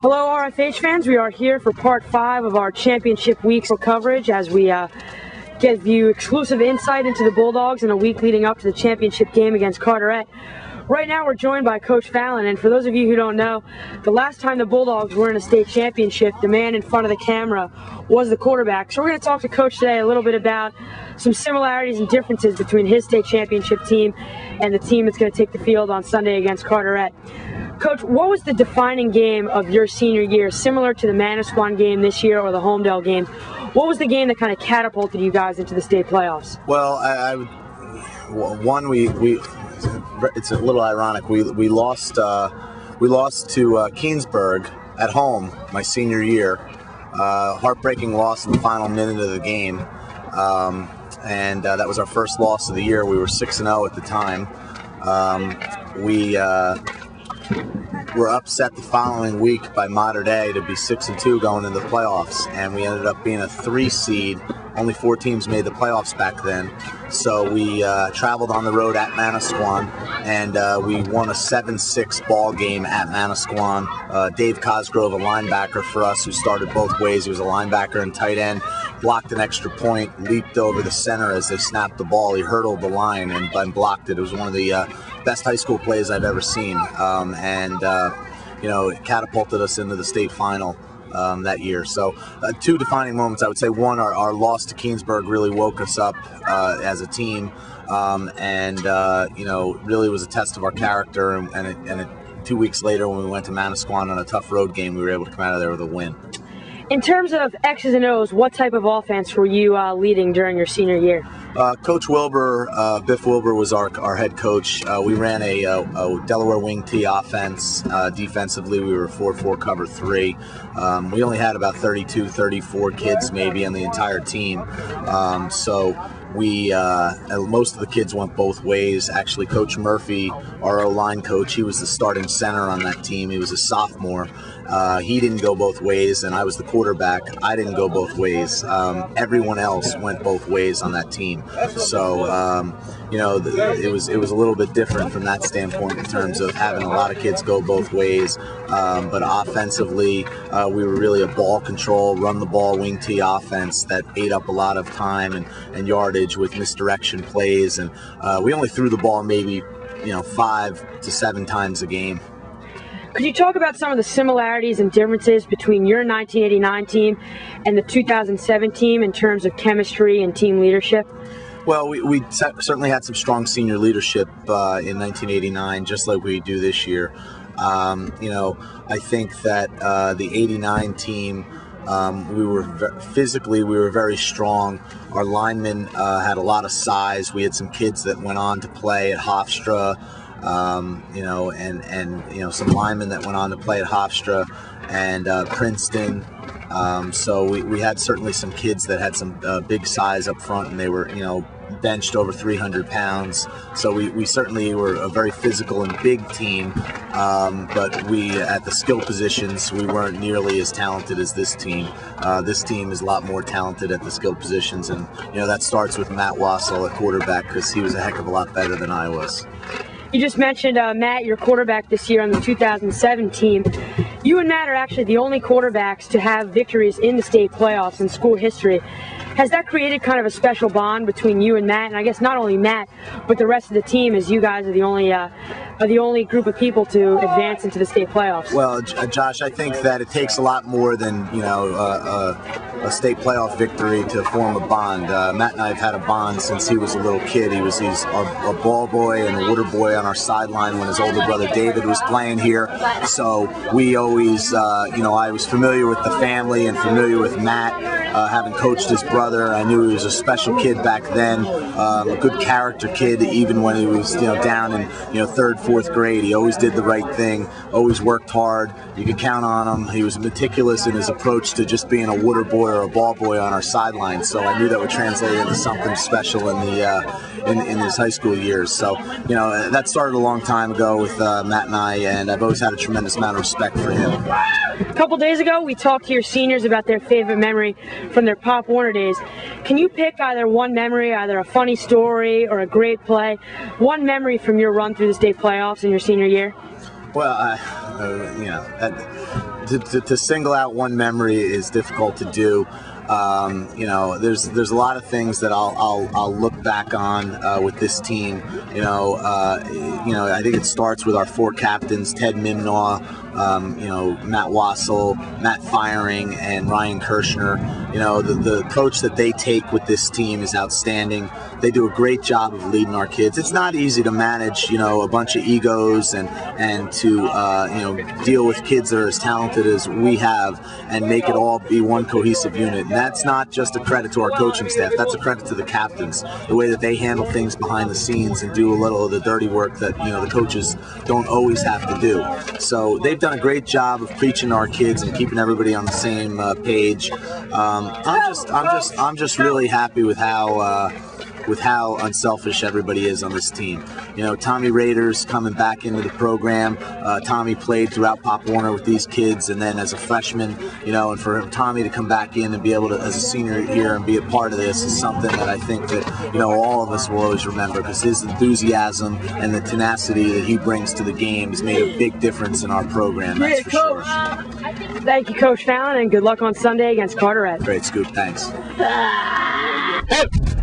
Hello RFH fans, we are here for part 5 of our championship week coverage as we give you exclusive insight into the Bulldogs in a week leading up to the championship game against Carteret. Right now we're joined by Coach Fallon, and for those of you who don't know, the last time the Bulldogs were in a state championship, the man in front of the camera was the quarterback. So we're going to talk to Coach today a little bit about some similarities and differences between his state championship team and the team that's going to take the field on Sunday against Carteret. Coach, what was the defining game of your senior year, similar to the Manasquan game this year or the Homedale game? What was the game that kind of catapulted you guys into the state playoffs? Well, it's a little ironic. We lost to Keensburg at home my senior year. Heartbreaking loss in the final minute of the game, and that was our first loss of the year. We were 6-0 at the time. We were upset the following week by Mater Dei to be 6-2 going into the playoffs, and we ended up being a 3 seed. Only 4 teams made the playoffs back then, so we traveled on the road at Manasquan, and we won a 7-6 ball game at Manasquan. Dave Cosgrove, a linebacker for us, who started both ways. He was a linebacker and tight end, blocked an extra point, leaped over the center as they snapped the ball. He hurdled the line and blocked it. It was one of the best high school plays I've ever seen, it catapulted us into the state final that year. So 2 defining moments, I would say. One, our loss to Keensburg really woke us up as a team, really was a test of our character, and 2 weeks later when we went to Manasquan on a tough road game, we were able to come out of there with a win. In terms of X's and O's, what type of offense were you leading during your senior year? Coach Wilbur, Biff Wilbur, was our head coach. We ran a Delaware wing T offense. Defensively, we were 4-4 cover 3. We only had about 32, 34 kids maybe on the entire team. Most of the kids went both ways. Actually, Coach Murphy, our O-line coach, he was the starting center on that team. He was a sophomore. He didn't go both ways, and I was the quarterback. I didn't go both ways. Everyone else went both ways on that team. So, it was a little bit different from that standpoint in terms of having a lot of kids go both ways. But offensively, we were really a ball control, run the ball, wing T offense that ate up a lot of time and yardage with misdirection plays. And we only threw the ball maybe 5 to 7 times a game. Could you talk about some of the similarities and differences between your 1989 team and the 2007 team in terms of chemistry and team leadership? Well, we certainly had some strong senior leadership in 1989, just like we do this year. I think that the 89 team, we were very strong. Our linemen had a lot of size. We had some kids that went on to play at Hofstra. Some linemen that went on to play at Hofstra and Princeton. So we had certainly some kids that had some big size up front, and they were, benched over 300 pounds. So we certainly were a very physical and big team, but we, at the skill positions, we weren't nearly as talented as this team. This team is a lot more talented at the skill positions, and that starts with Matt Wassel at quarterback, because he was a heck of a lot better than I was. You just mentioned Matt, your quarterback this year on the 2007 team. You and Matt are actually the only quarterbacks to have victories in the state playoffs in school history. Has that created kind of a special bond between you and Matt, and I guess not only Matt, but the rest of the team, as you guys are the only group of people to advance into the state playoffs? Well, Josh, I think that it takes a lot more than a state playoff victory to form a bond. Matt and I have had a bond since he was a little kid. He's our ball boy and a water boy on our sideline when his older brother David was playing here. So we always, I was familiar with the family and familiar with Matt. Having coached his brother, I knew he was a special kid back then, a good character kid, even when he was down in 3rd, 4th grade. He always did the right thing, always worked hard. You could count on him. He was meticulous in his approach to just being a water boy or a ball boy on our sideline. So I knew that would translate into something special in his high school years. So that started a long time ago with Matt and I, and I've always had a tremendous amount of respect for him. A couple days ago, we talked to your seniors about their favorite memory from their Pop Warner days. Can you pick either one memory, either a funny story or a great play, one memory from your run through the state playoffs in your senior year? Well, you know, to single out one memory is difficult to do. You know, there's a lot of things that I'll look back on with this team. You know, I think it starts with our 4 captains: Ted Mimnaugh, you know, Matt Wassel, Matt Firing, and Ryan Kirshner. You know, the approach that they take with this team is outstanding. They do a great job of leading our kids. It's not easy to manage, you know, a bunch of egos and to you know, deal with kids that are as talented as we have and make it all be one cohesive unit. And that's not just a credit to our coaching staff. That's a credit to the captains, the way that they handle things behind the scenes and do a little of the dirty work that, you know, the coaches don't always have to do. So they've done a great job of preaching to our kids and keeping everybody on the same page. I'm just really happy with how unselfish everybody is on this team. You know, Tommy Rader's coming back into the program. Tommy played throughout Pop Warner with these kids, and then as a freshman, you know, and for Tommy to come back in and be able to, as a senior here, and be a part of this is something that I think that, you know, all of us will always remember, because his enthusiasm and the tenacity that he brings to the game has made a big difference in our program, that's for sure. Thank you, Coach Fallon, and good luck on Sunday against Carteret. Great scoop, thanks. Hey!